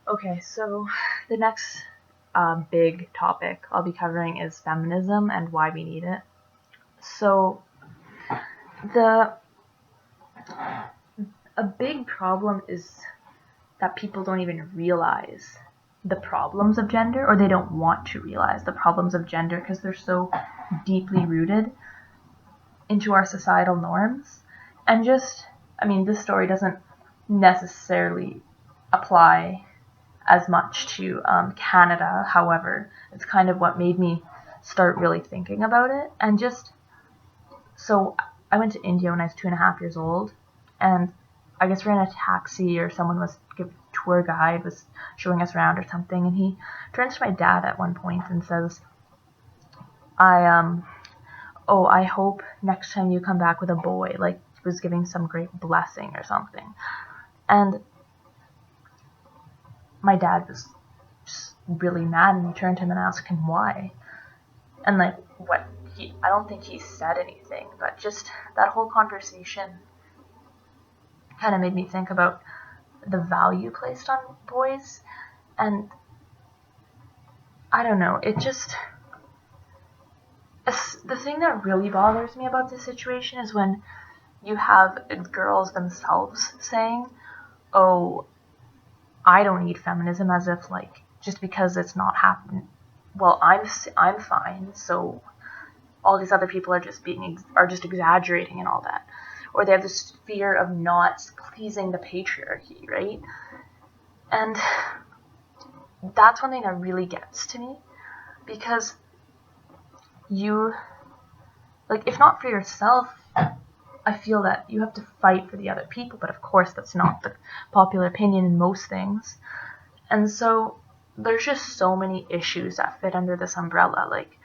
Okay, so the next big topic I'll be covering is feminism and why we need it. So the a big problem is that people don't even realize the problems of gender, or they don't want to realize the problems of gender because they're so deeply rooted into our societal norms. And just, I mean, this story doesn't necessarily apply as much to Canada. However, it's kind of what made me start really thinking about it. And just so I went to India when I was 2.5 years old, and I guess we're in a taxi or someone was tour guide was showing us around or something, and he turns to my dad at one point and says, "I oh, I hope next time you come back with a boy." Like he was giving some great blessing or something, and my dad was just really mad, and he turned to him and asked him why. And like what I don't think he said anything, but just that whole conversation kind of made me think about the value placed on boys. And I don't know, it just, the thing that really bothers me about this situation is when you have girls themselves saying, "Oh, I don't need feminism," as if like just because it's not happening, well, I'm fine, so all these other people are just exaggerating and all that. Or they have this fear of not pleasing the patriarchy, right? And that's one thing that really gets to me, because you, like, if not for yourself, I feel that you have to fight for the other people, but of course that's not the popular opinion in most things. And so there's just so many issues that fit under this umbrella, like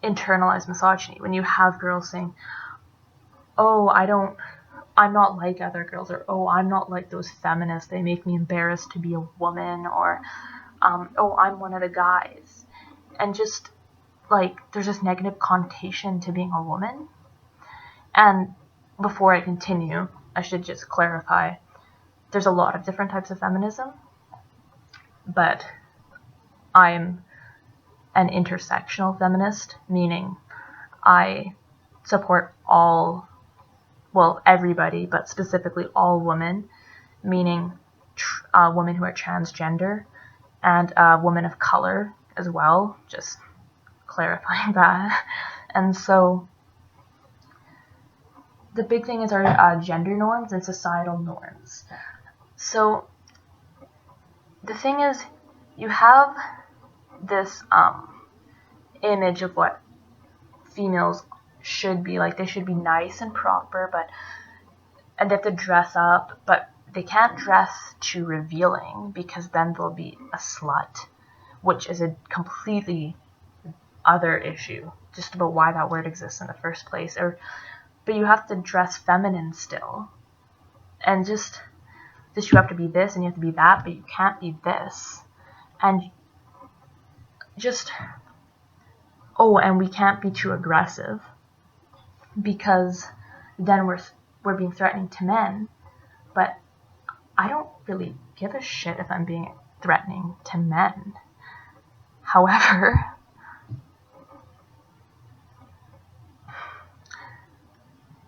internalized misogyny. When you have girls saying, "Oh, I'm not like other girls," or "Oh, I'm not like those feminists, they make me embarrassed to be a woman," or "Oh, I'm one of the guys." And just like there's this negative connotation to being a woman. And before I continue, I should just clarify there's a lot of different types of feminism, but I'm an intersectional feminist, meaning I support all, well, everybody, but specifically all women, meaning women who are transgender and women of color as well, just clarifying that. And so the big thing is our gender norms and societal norms. So the thing is, you have this image of what females should be like. They should be nice and proper, and they have to dress up, but they can't dress too revealing because then they'll be a slut, which is a completely other issue, just about why that word exists in the first place. But you have to dress feminine still, and just you have to be this and you have to be that, but you can't be this. And just, oh, and we can't be too aggressive because then we're being threatening to men. But I don't really give a shit if I'm being threatening to men. However,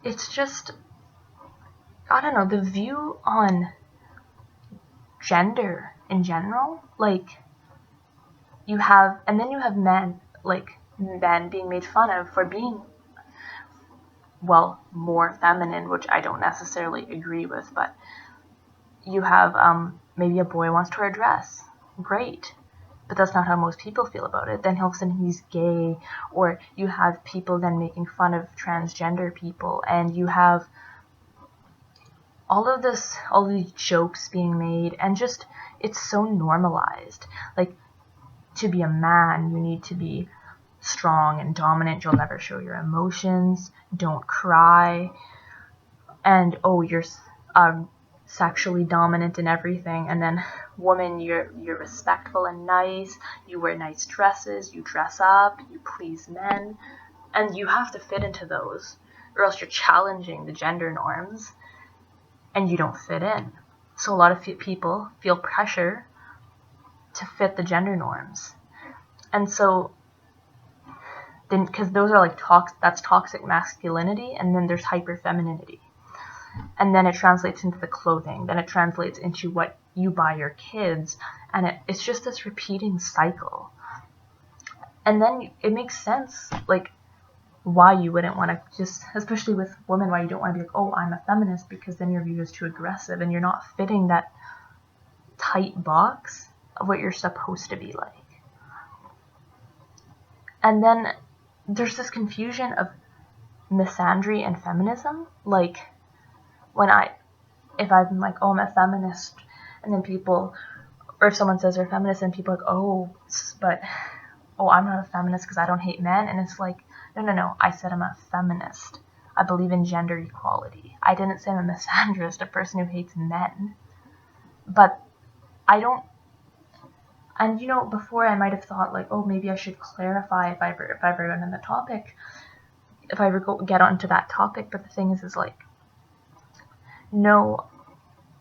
it's just, I don't know, the view on gender in general, like you have men, like men being made fun of for being, well, more feminine, which I don't necessarily agree with, but you have maybe a boy wants to wear a dress. Great. But that's not how most people feel about it. Then all of a sudden he's gay, or you have people then making fun of transgender people, and you have all these jokes being made, and just, it's so normalized. Like, to be a man, you need to be strong and dominant. You'll never show your emotions. Don't cry. And, oh, you're sexually dominant in everything. And then, woman, you're respectful and nice. You wear nice dresses. You dress up. You please men. And you have to fit into those, or else you're challenging the gender norms and you don't fit in. So a lot of people feel pressure to fit the gender norms. And so then, because those are like that's toxic masculinity, and then there's hyper femininity, and then it translates into the clothing, then it translates into what you buy your kids, and it's just this repeating cycle. And then it makes sense, like, why you wouldn't want to just, especially with women, why you don't want to be like, oh, I'm a feminist, because then your view is too aggressive and you're not fitting that tight box of what you're supposed to be like. And then there's this confusion of misandry and feminism. Like, if I'm like, oh, I'm a feminist, and then people, or if someone says they're a feminist, and people are like, oh, I'm not a feminist because I don't hate men. And it's like, no, I said I'm a feminist. I believe in gender equality. I didn't say I'm a misandrist, a person who hates men. But I don't, and before I might have thought like, oh, maybe I should clarify if I ever get on the topic, if I ever get onto that topic. But the thing is like, no,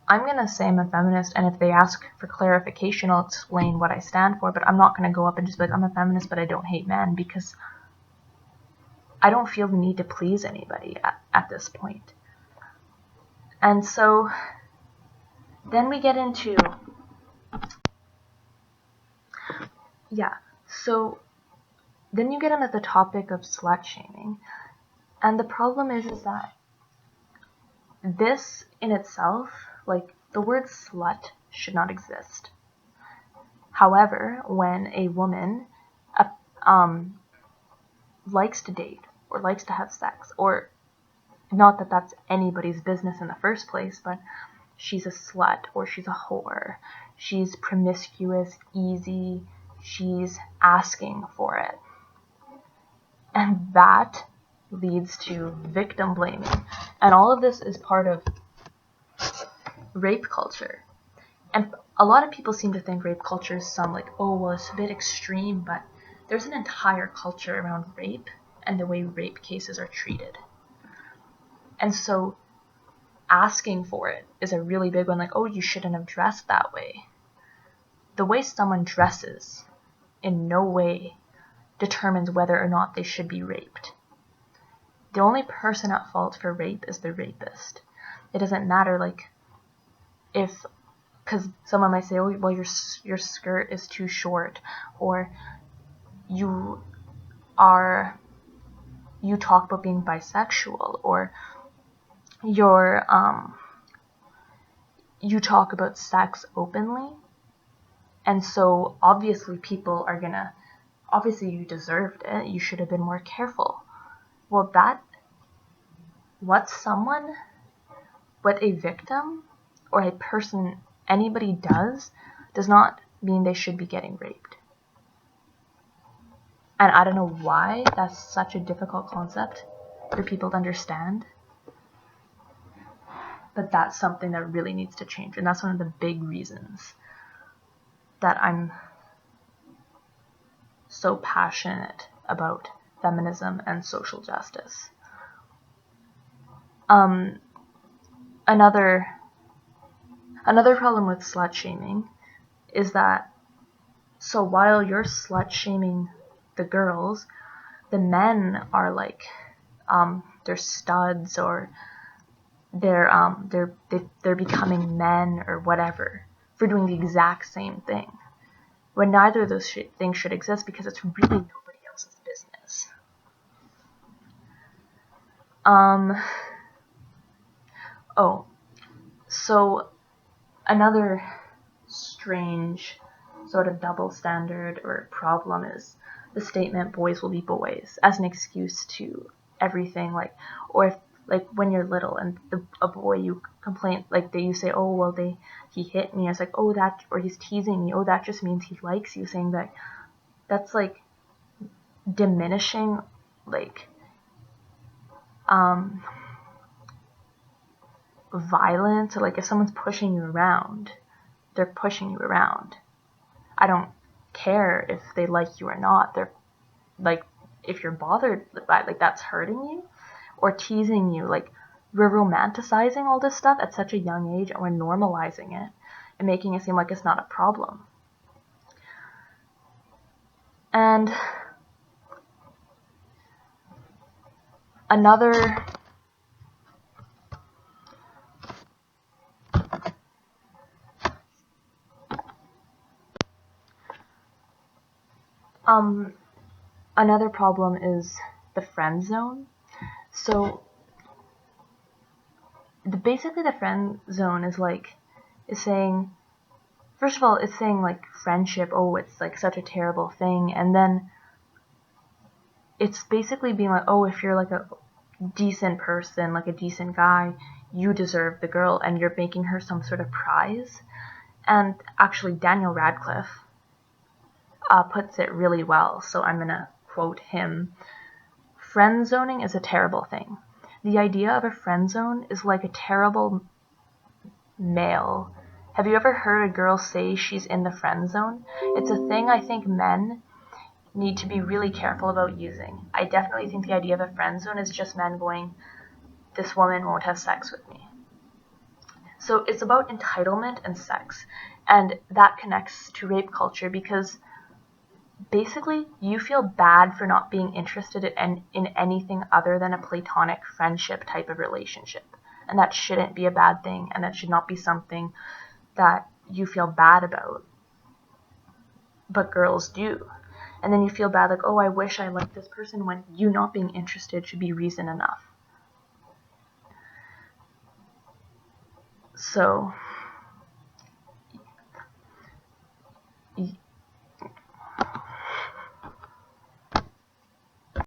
I'm going to say I'm a feminist, and if they ask for clarification, I'll explain what I stand for, but I'm not going to go up and just be like, I'm a feminist, but I don't hate men, because I don't feel the need to please anybody at this point. And so then we get into, so then you get into the topic of slut shaming. And the problem is that this in itself, like, the word slut should not exist. However, when a woman likes to date or likes to have sex, or not that that's anybody's business in the first place, but she's a slut or she's a whore, she's promiscuous, easy, she's asking for it. And that leads to victim blaming. And all of this is part of rape culture. And a lot of people seem to think rape culture is some like, oh, well, it's a bit extreme, but there's an entire culture around rape and the way rape cases are treated. And so asking for it is a really big one, like, oh, you shouldn't have dressed that way. The way someone dresses in no way determines whether or not they should be raped. The only person at fault for rape is the rapist. It doesn't matter, like, because someone might say, oh, well, your skirt is too short, or you talk about being bisexual, or you talk about sex openly, and so obviously people are gonna, obviously you deserved it, you should have been more careful. Well, what a victim or a person, anybody does not mean they should be getting raped. And I don't know why that's such a difficult concept for people to understand. But that's something that really needs to change. And that's one of the big reasons that I'm so passionate about feminism and social justice. Another problem with slut shaming is that, so while you're slut shaming the girls, the men are like, they're studs, or they're becoming men or whatever for doing the exact same thing, when neither of those things should exist, because it's really nobody else's business. So another strange sort of double standard or problem is the statement "boys will be boys" as an excuse to everything, like, or if, like, when you're little and a boy, you complain, like, you say, oh, well, he hit me, it's like, oh, that, or he's teasing me, oh, that just means he likes you, saying that that's like diminishing, like, violence. Or like, if someone's pushing you around, they're pushing you around. I don't care if they like you or not. They're like, if you're bothered by, like, that's hurting you. Or teasing you, like, we're romanticizing all this stuff at such a young age, and we're normalizing it and making it seem like it's not a problem. And another another problem is the friend zone. So basically the friend zone is saying, first of all, it's saying like friendship, oh, it's like such a terrible thing, and then it's basically being like, oh, if you're like a decent person, like a decent guy, you deserve the girl, and you're making her some sort of prize. And actually, Daniel Radcliffe puts it really well, so I'm gonna quote him. Friend zoning is a terrible thing. The idea of a friend zone is like a terrible male. Have you ever heard a girl say she's in the friend zone? It's a thing I think men need to be really careful about using. I definitely think the idea of a friend zone is just men going, this woman won't have sex with me. So it's about entitlement and sex, and that connects to rape culture because basically you feel bad for not being interested in anything other than a platonic friendship type of relationship. And that shouldn't be a bad thing, and that should not be something that you feel bad about. But girls do. And then you feel bad, like, oh, I wish I liked this person, when you not being interested should be reason enough. So